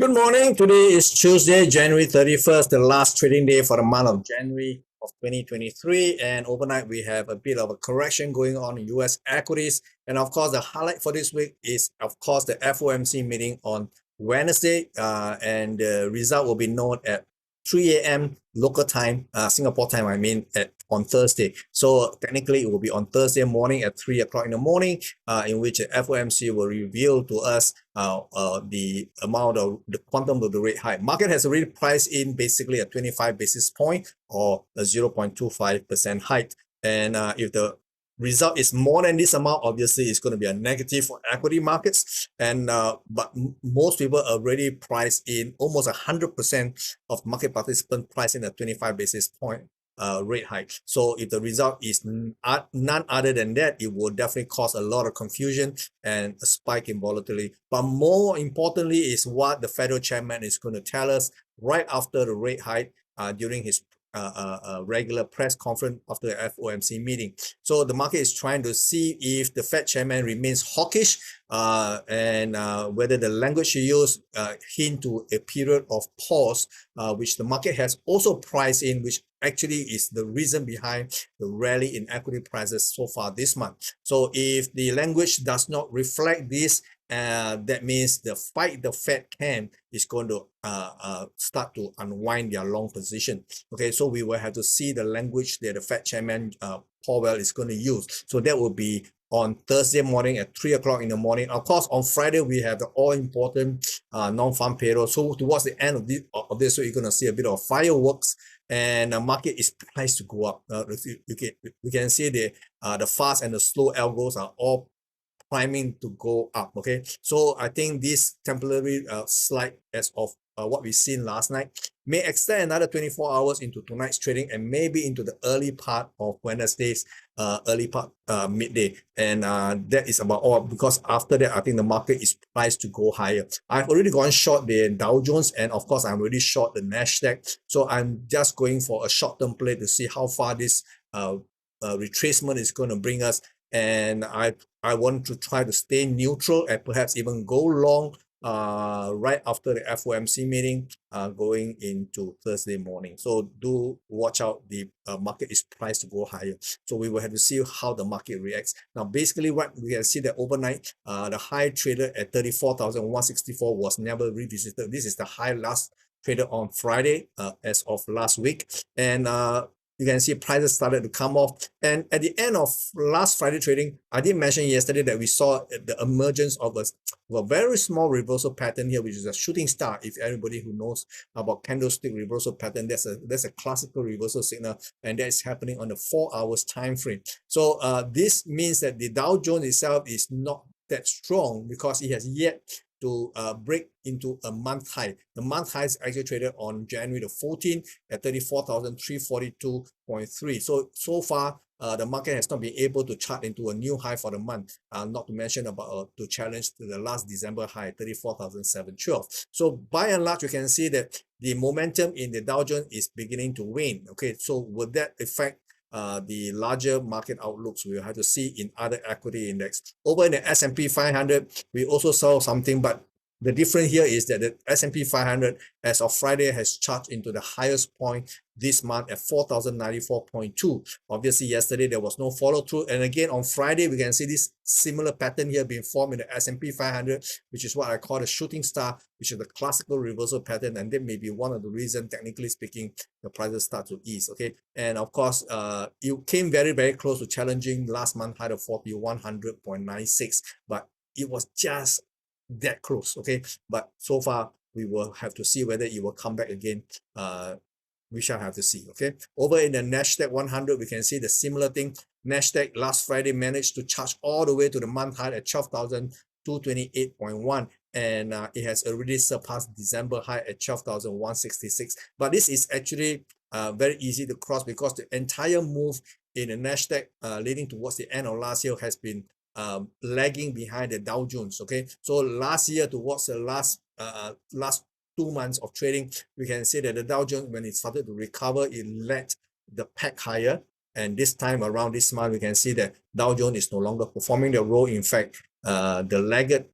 Good morning. Today is Tuesday, January 31st, the last trading day for the month of January of 2023. And overnight, we have a bit of a correction going on in US equities. And of course, the highlight for this week is, of course, the FOMC meeting on Wednesday. And the result will be known at 3 a.m. local time, Singapore time, on Thursday. So technically, it will be on Thursday morning at 3 o'clock in the morning, in which the FOMC will reveal to us the amount of the quantum of the rate hike. Market has already priced in basically a 25 basis point or a 0.25% hike. And if the result is more than this amount, obviously it's going to be a negative for equity markets. And but most people already priced in almost 100% of market participants priced in a 25 basis point rate hike. So if the result is none other than that, it will definitely cause a lot of confusion and a spike in volatility. But more importantly is what the Federal Chairman is going to tell us right after the rate hike during his regular press conference after the FOMC meeting. So the market is trying to see if the Fed chairman remains hawkish and whether the language he used hint to a period of pause, which the market has also priced in, which actually is the reason behind the rally in equity prices so far this month. So if the language does not reflect this, that means the fight the Fed can is going to start to unwind their long position. Okay, so we will have to see the language that the Fed chairman Powell is going to use. So that will be on Thursday morning at 3 o'clock in the morning. Of course, on Friday, we have the all-important non-farm payroll. So towards the end of this week, you're going to see a bit of fireworks, and the market is priced to go up. We can see the fast and the slow algos are all priming to go up. Okay, so I think this temporary slide as of what we've seen last night may extend another 24 hours into tonight's trading and maybe into the early part of Wednesday's midday. And that is about all, because after that, I think the market is priced to go higher. I've already gone short the Dow Jones, and of course, I'm already short the Nasdaq. So I'm just going for a short-term play to see how far this retracement is going to bring us. And I want to try to stay neutral and perhaps even go long right after the FOMC meeting going into Thursday morning. So do watch out. The market is priced to go higher. So we will have to see how the market reacts. Now, basically what we can see that overnight, the high traded at 34,164 was never revisited. This is the high last traded on Friday as of last week. And you can see prices started to come off. And at the end of last Friday trading, I did mention yesterday that we saw the emergence of a very small reversal pattern here, which is a shooting star. If everybody who knows about candlestick reversal pattern, that's a classical reversal signal, and that is happening on the 4 hours time frame. So this means that the Dow Jones itself is not that strong because it has yet to break into a month high. The month high is actually traded on January the 14th at 34,342.3. So far, the market has not been able to chart into a new high for the month, not to mention about to challenge the last December high, 34,712. So by and large, you can see that the momentum in the Dow Jones is beginning to wane. Okay, so would that affect the larger market outlooks? We'll have to see in other equity index. Over in the S&P 500, we also saw something, but the difference here is that the S&P 500 as of Friday has charged into the highest point this month at 4,094.2. Obviously, yesterday there was no follow through. And again, on Friday, we can see this similar pattern here being formed in the S&P 500, which is what I call the shooting star, which is the classical reversal pattern. And that may be one of the reasons, technically speaking, the prices start to ease. Okay. And of course, it came very, very close to challenging last month high of 4,100.96, but it was just that close. Okay, but so far we will have to see whether it will come back again. We shall have to see. Okay, over in the Nasdaq 100, we can see the similar thing. Nasdaq last Friday managed to charge all the way to the month high at 12,228.1, and it has already surpassed December high at 12,166. But this is actually very easy to cross because the entire move in the Nasdaq leading towards the end of last year has been lagging behind the Dow Jones. Okay, so last year towards the last 2 months of trading, we can see that the Dow Jones, when it started to recover, it led the pack higher. And this time around this month, we can see that Dow Jones is no longer performing the role. In fact, the laggard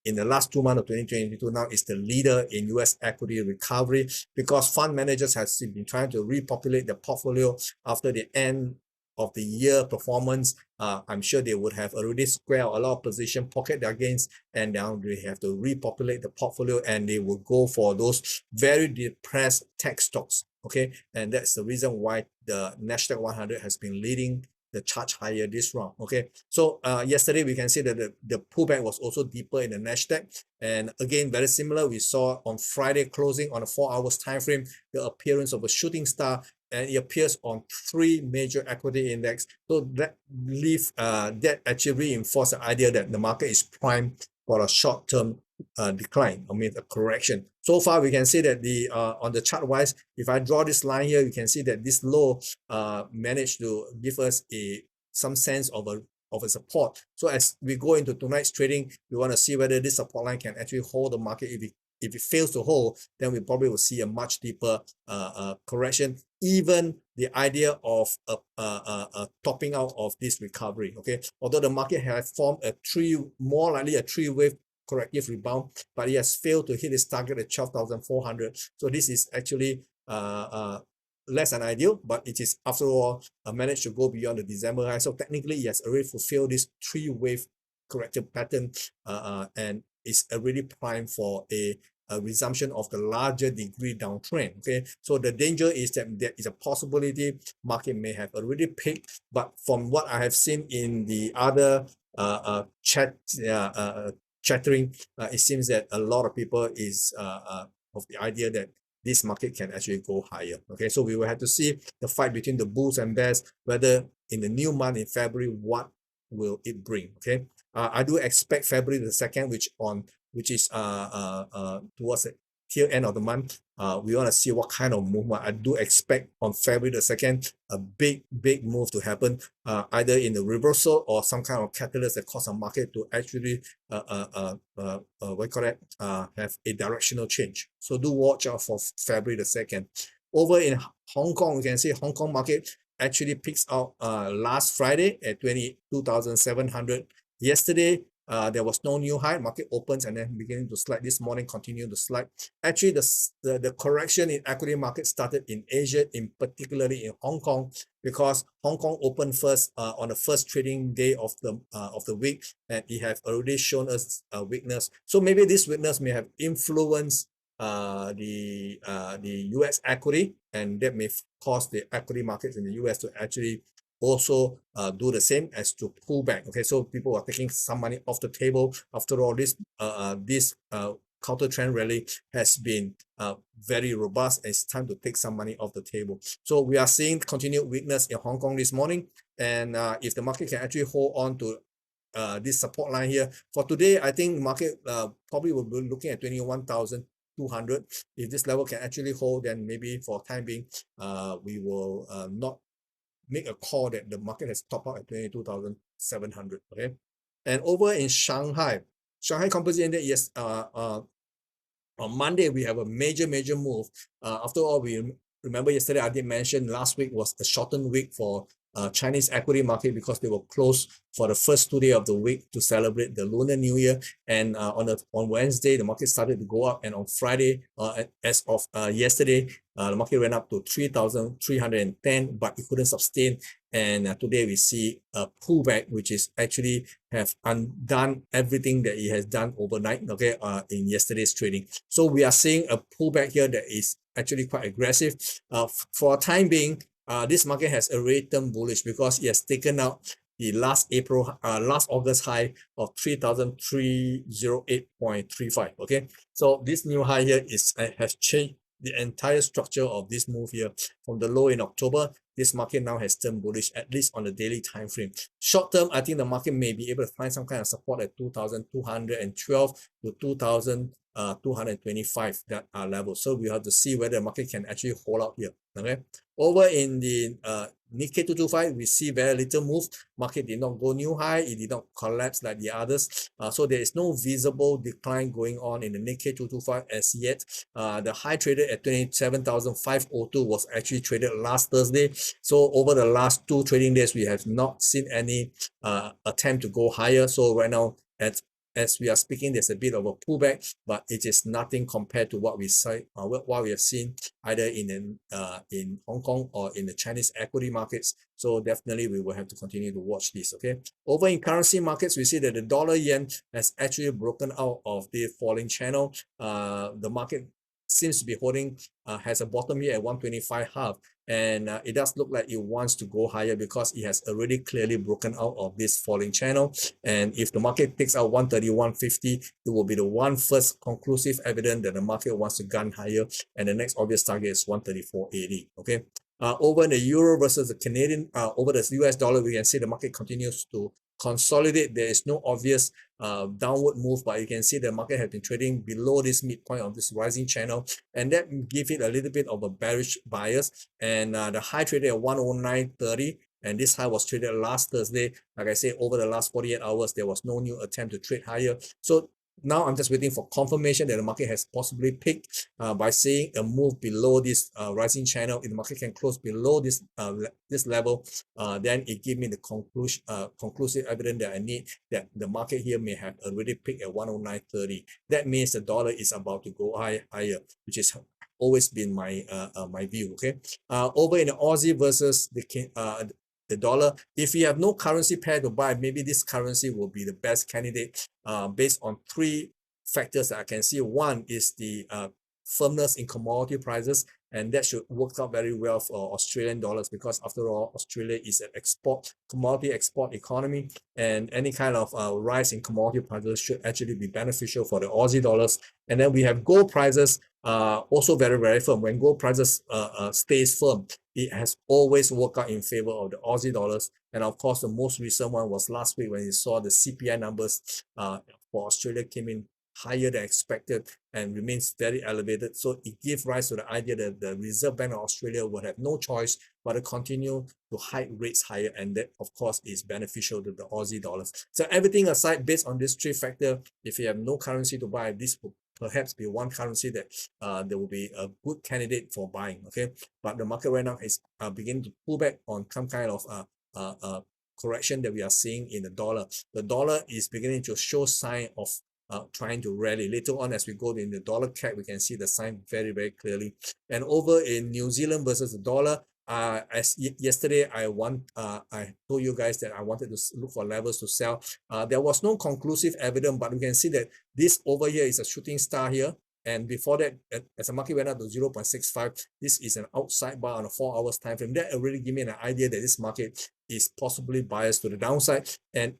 in the last 2 months of 2022 now is the leader in US equity recovery, because fund managers have been trying to repopulate the portfolio after the end of the year performance. I'm sure they would have already squared a lot of position, pocket their gains, and now they have to repopulate the portfolio, and they will go for those very depressed tech stocks. Okay, and that's the reason why the Nasdaq 100 has been leading the charge higher this round. Okay, so yesterday we can see that the pullback was also deeper in the Nasdaq, and again very similar. We saw on Friday closing on a 4 hours time frame the appearance of a shooting star, and it appears on 3 major equity index. So that actually reinforces the idea that the market is primed for a short-term decline, I mean a correction. So far we can see that the on the chart wise, if I draw this line here, you can see that this low managed to give us some sense of a support. So as we go into tonight's trading, we want to see whether this support line can actually hold the market. If it fails to hold, then we probably will see a much deeper correction, even the idea of a topping out of this recovery. Okay, although the market has formed more likely a 3-wave corrective rebound, but it has failed to hit its target at 12,400. So this is actually less than ideal, but it is after all managed to go beyond the December high. So technically it has already fulfilled this 3-wave corrective pattern, and is already primed for a resumption of the larger degree downtrend. Okay, so the danger is that there is a possibility market may have already peaked, but from what I have seen in the other chattering, it seems that a lot of people is of the idea that this market can actually go higher. Okay, so we will have to see the fight between the bulls and bears, whether in the new month in February, what will it bring. Okay, I do expect February the 2nd, which is towards the tail end of the month. We want to see what kind of movement. I do expect on February the 2nd a big move to happen, either in the reversal or some kind of catalyst that cause the market to actually have a directional change. So do watch out for February the 2nd. Over in Hong Kong, you can see Hong Kong market actually picks out last Friday at 22,700. Yesterday, there was no new high. Market opens and then beginning to slide. This morning, continue to slide. Actually, the correction in equity market started in Asia, particularly in Hong Kong, because Hong Kong opened first on the first trading day of the week, and it have already shown us a weakness. So maybe this weakness may have influenced the US equity, and that may cause the equity markets in the US to actually also do the same as to pull back. Okay, so people are taking some money off the table. After all, this counter trend rally has been very robust. It's time to take some money off the table. So we are seeing continued weakness in Hong Kong this morning, and if the market can actually hold on to this support line here for today, I think the market probably will be looking at 21,200. If this level can actually hold, then maybe for time being, we will not make a call that the market has topped out at 22,700. Okay, and over in Shanghai Composite Index, yes, on Monday we have a major move. After all, we remember yesterday I did mention last week was a shortened week for Chinese equity market because they were closed for the first 2 days of the week to celebrate the Lunar New Year. And on Wednesday, the market started to go up, and on Friday, as of yesterday, the market went up to 3,310, but it couldn't sustain. And today we see a pullback, which is actually have undone everything that it has done overnight. Okay, in yesterday's trading. So we are seeing a pullback here that is actually quite aggressive. For a time being, this market has already turned bullish because it has taken out the last August high of 3,308.35. Okay, so this new high here has changed the entire structure of this move here. From the low in October, this market now has turned bullish, at least on the daily time frame. Short term, I think the market may be able to find some kind of support at 2,212 to 2,225, that level. So we have to see whether the market can actually hold out here. Okay, over in the Nikkei 225, we see very little move. Market did not go new high, it did not collapse like the others. So there is no visible decline going on in the Nikkei 225 as yet. The high traded at 27,502 was actually traded last Thursday. So over the last 2 trading days, we have not seen any attempt to go higher. So right now, at as we are speaking, there's a bit of a pullback, but it is nothing compared to what we have seen either in Hong Kong or in the Chinese equity markets. So definitely we will have to continue to watch this. Okay. Over in currency markets, we see that the dollar yen has actually broken out of the falling channel. The market seems to be holding, has a bottom here at 125.5, and it does look like it wants to go higher because it has already clearly broken out of this falling channel. And if the market takes out 131.50, it will be the first conclusive evidence that the market wants to gun higher, and the next obvious target is 134.80. Okay. Over in the euro versus the Canadian, over the US dollar, we can see the market continues to consolidate. There is no obvious downward move, but you can see the market has been trading below this midpoint of this rising channel, and that gives it a little bit of a bearish bias. And the high traded at 109.30, and this high was traded last Thursday. Like I said, over the last 48 hours, there was no new attempt to trade higher. So now I'm just waiting for confirmation that the market has possibly picked by seeing a move below this rising channel. If the market can close below this level, then it gives me the conclusive evidence that I need that the market here may have already picked at 109.30. That means the dollar is about to go higher, which is always been my my view. Okay. Over in the Aussie versus the dollar, if you have no currency pair to buy, maybe this currency will be the best candidate based on three factors that I can see. One is the firmness in commodity prices, and that should work out very well for Australian dollars, because after all, Australia is an commodity export economy, and any kind of rise in commodity prices should actually be beneficial for the Aussie dollars. And then we have gold prices, also very, very firm. When gold prices stays firm, it has always worked out in favor of the Aussie dollars. And of course, the most recent one was last week when you saw the CPI numbers for Australia came in higher than expected and remains very elevated. So it gives rise to the idea that the Reserve Bank of Australia would have no choice but to continue to hike rates higher, and that of course is beneficial to the Aussie dollars. So everything aside, based on this three factors, if you have no currency to buy, this will perhaps be one currency that there will be a good candidate for buying. Okay, but the market right now is beginning to pull back on some kind of correction that we are seeing in the dollar. The dollar is beginning to show sign of trying to rally. Later on, as we go in the dollar CAC, we can see the sign very, very clearly. And over in New Zealand versus the dollar, as yesterday, I told you guys that I wanted to look for levels to sell. There was no conclusive evidence, but we can see that this over here is a shooting star here. And before that, as the market went up to 0.65, this is an outside bar on a 4 hours time frame. That already give me an idea that this market is possibly biased to the downside. And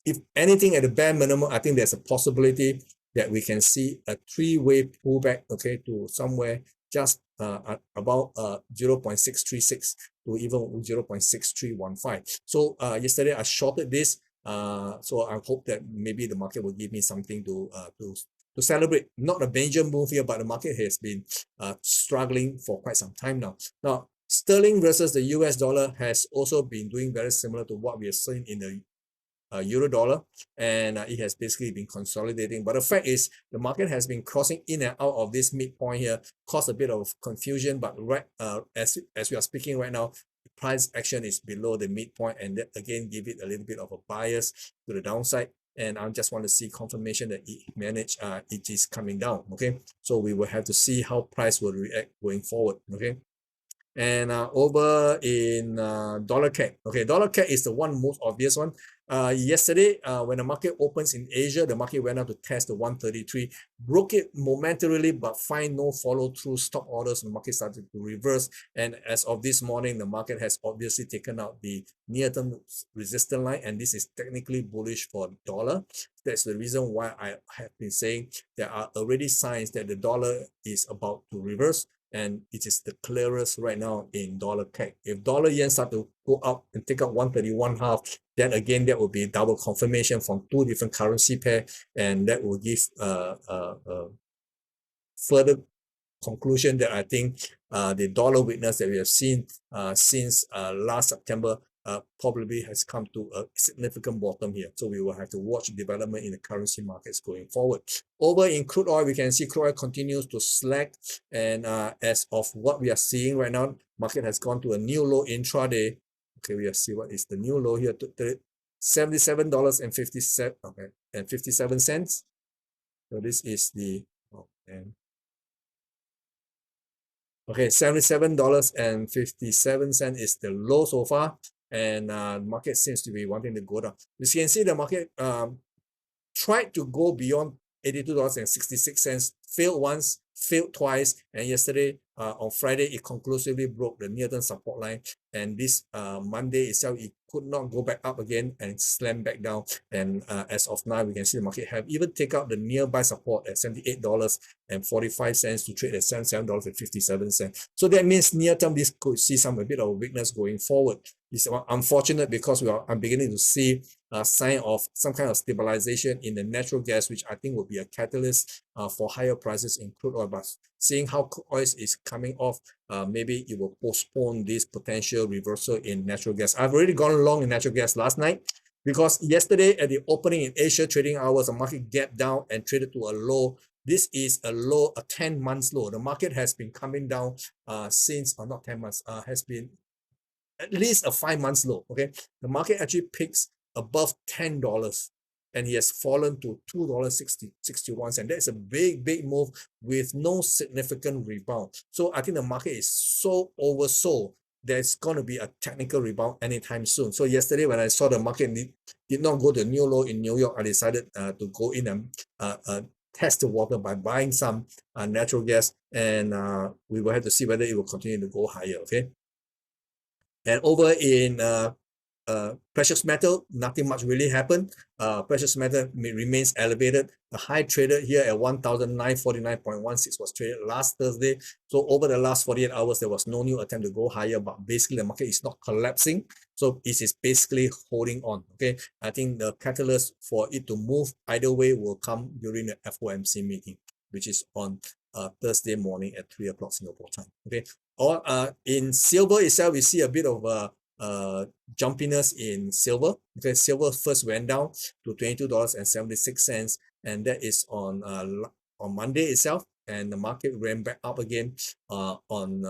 if anything, at the bare minimum, I think there's a possibility that we can see a three-way pullback, okay, to somewhere just about 0.636 to even 0.6315. So yesterday I shorted this. So I hope that maybe the market will give me something to celebrate. Not a major move here, but the market has been struggling for quite some time now. Now, sterling versus the US dollar has also been doing very similar to what we have seen in the euro dollar, and it has basically been consolidating. But the fact is, the market has been crossing in and out of this midpoint here, caused a bit of confusion. But as we are speaking right now, the price action is below the midpoint, and that again give it a little bit of a bias to the downside. And I just want to see confirmation that it is coming down. Okay, so we will have to see how price will react going forward. Okay. And over in dollar CAD, okay, dollar CAD is the one most obvious one. Yesterday, when the market opens in Asia, the market went up to test the 133, broke it momentarily, but find no follow through stop orders. The market started to reverse, and as of this morning, the market has obviously taken out the near-term resistance line, and this is technically bullish for dollar. That's the reason why I have been saying there are already signs that the dollar is about to reverse. And it is the clearest right now in dollar CAD. If dollar yen start to go up and take out 131.5, then again that will be double confirmation from two different currency pair, and that will give further conclusion that I think the dollar weakness that we have seen since last September probably has come to a significant bottom here. So we will have to watch development in the currency markets going forward. Over in crude oil, we can see crude oil continues to slack, and as of what we are seeing right now, market has gone to a new low intraday. Okay, we will see what is the new low here. $77.57 and 57 cents. So this is the $77.57 is the low so far, and market seems to be wanting to go down. You can see the market tried to go beyond $82.66, failed once, failed twice, and yesterday on Friday it conclusively broke the near-term support line, and this Monday itself it could not go back up again and slam back down, and as of now we can see the market have even taken out the nearby support at $78.45 to trade at $77.57. So that means near term this could see a bit of weakness going forward. It's unfortunate because I'm beginning to see a sign of some kind of stabilization in the natural gas, which I think will be a catalyst for higher prices in crude oil. But seeing how crude oil is coming off, maybe it will postpone this potential reversal in natural gas. I've already gone long in natural gas last night because yesterday at the opening in Asia trading hours, the market gapped down and traded to a low. This is a low, a 10 months low. The market has been coming down since, or not 10 months, has been at least a 5 months low. Okay, the market actually peaks above $10 and it has fallen to $2.61, and that's a big move with no significant rebound. So I think the market is so oversold, there's going to be a technical rebound anytime soon. So yesterday when I saw the market did not go to a new low in New York, I decided to go in and test the water by buying some natural gas, and we will have to see whether it will continue to go higher. Okay, and over in precious metal, nothing much really happened. Precious metal remains elevated. The high traded here at 1,949.16 was traded last Thursday. So over the last 48 hours, there was no new attempt to go higher, but basically the market is not collapsing. So it is basically holding on. Okay, I think the catalyst for it to move either way will come during the FOMC meeting, which is on Thursday morning at 3 o'clock Singapore time. Okay, or in silver itself, we see a bit of jumpiness in silver. Okay, silver first went down to $22.76, and that is on Monday itself, and the market ran back up again on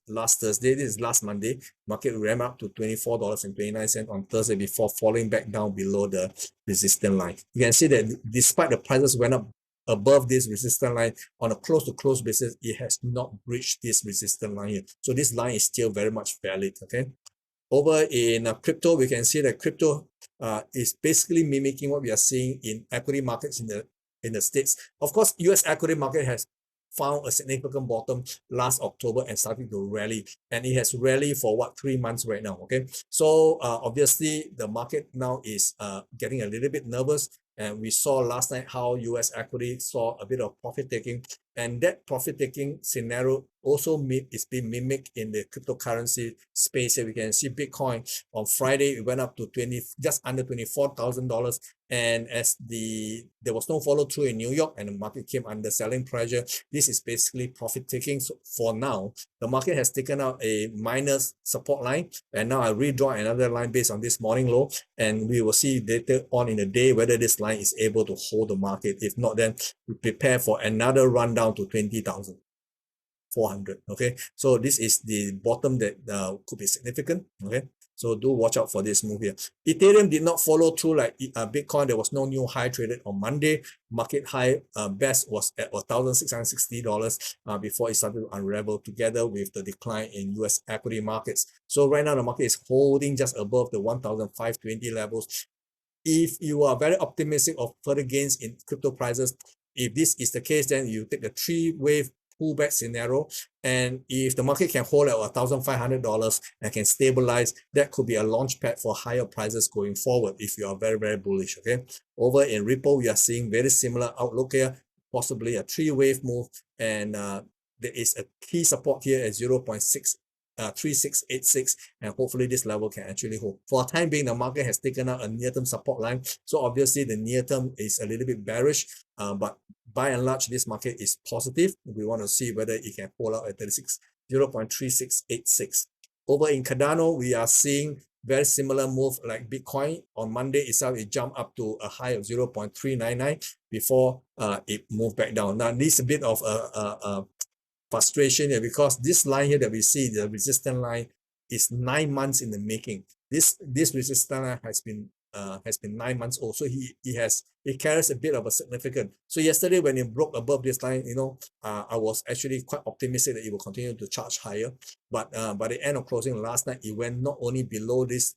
last Thursday. This is last Monday. Market ran up to $24.29 on Thursday before falling back down below the resistance line. You can see that despite the prices went up above this resistance line on a close-to-close basis, it has not breached this resistance line here. So this line is still very much valid. Okay. Over in crypto, we can see that crypto is basically mimicking what we are seeing in equity markets in the States. Of course, US equity market has found a significant bottom last October and starting to rally, and it has rallied for 3 months right now. Okay, so obviously the market now is getting a little bit nervous, and we saw last night how US equity saw a bit of profit taking, and that profit taking scenario also is being mimicked in the cryptocurrency space. Here we can see Bitcoin on Friday, it went up to just under $24,000, and as there was no follow through in New York and the market came under selling pressure, this is basically profit taking. So for now, the market has taken out a minus support line, and now I redraw another line based on this morning low, and we will see later on in the day whether this line is able to hold the market. If not, then we prepare for another run down to 20,400. Okay, so this is the bottom that could be significant. Okay, so do watch out for this move here. Ethereum did not follow through like Bitcoin. There was no new high traded on Monday. Market high best was at $1,660 before it started to unravel together with the decline in US equity markets. So right now the market is holding just above the 1,520 levels. If you are very optimistic of further gains in crypto prices, if this is the case, then you take the 3-wave pullback scenario, and if the market can hold at $1,500 and can stabilize, that could be a launch pad for higher prices going forward if you are very bullish. Okay, over in Ripple, we are seeing very similar outlook here, possibly a 3-wave move, and there is a key support here at 0.3686, and hopefully this level can actually hold. For a time being, the market has taken out a near-term support line, so obviously the near-term is a little bit bearish, but by and large this market is positive. We want to see whether it can hold out at 0.3686. Over in Cardano, we are seeing very similar move like Bitcoin. On Monday itself, it jumped up to a high of 0.399 before it moved back down. Now this is a bit of a frustration here, because this line here that we see, the resistance line, is 9 months in the making. This resistance line has been has been 9 months old. So he carries a bit of a significant. So yesterday when it broke above this line, I was actually quite optimistic that it will continue to charge higher. But by the end of closing last night, it went not only below this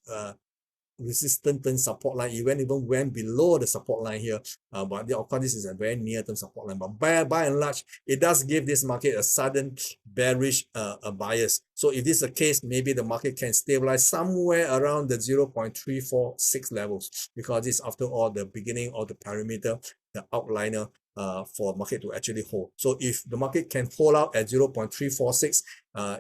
resistant term support line, even went below the support line here. But of course, this is a very near-term support line. But by and large, it does give this market a sudden bearish bias. So if this is the case, maybe the market can stabilize somewhere around the 0.346 levels, because this is after all the beginning of the parameter, the outliner for market to actually hold. So if the market can hold out at 0.346,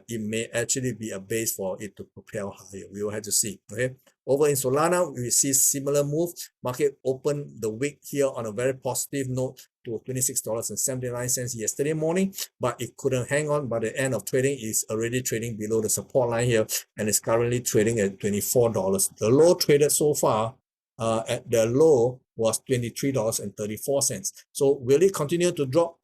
it may actually be a base for it to propel higher. We will have to see. Okay. Over in Solana, we see similar move. Market opened the week here on a very positive note to $26.79 yesterday morning, but it couldn't hang on. By the end of trading, it's already trading below the support line here, and it's currently trading at $24. The low traded so far at the low was $23.34. So will it continue to drop?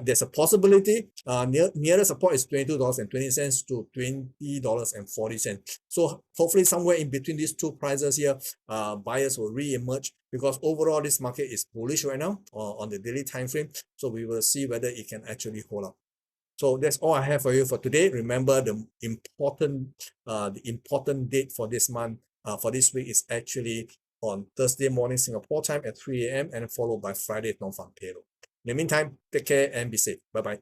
There's a possibility. Near the support is $22.20 to $20.40. So hopefully somewhere in between these two prices here, buyers will re-emerge, because overall this market is bullish right now on the daily time frame. So we will see whether it can actually hold up. So that's all I have for you for today. Remember, the important date for this month, for this week, is actually on Thursday morning Singapore time at 3 a.m. and followed by Friday non-farm payroll. In the meantime, take care and be safe. Bye-bye.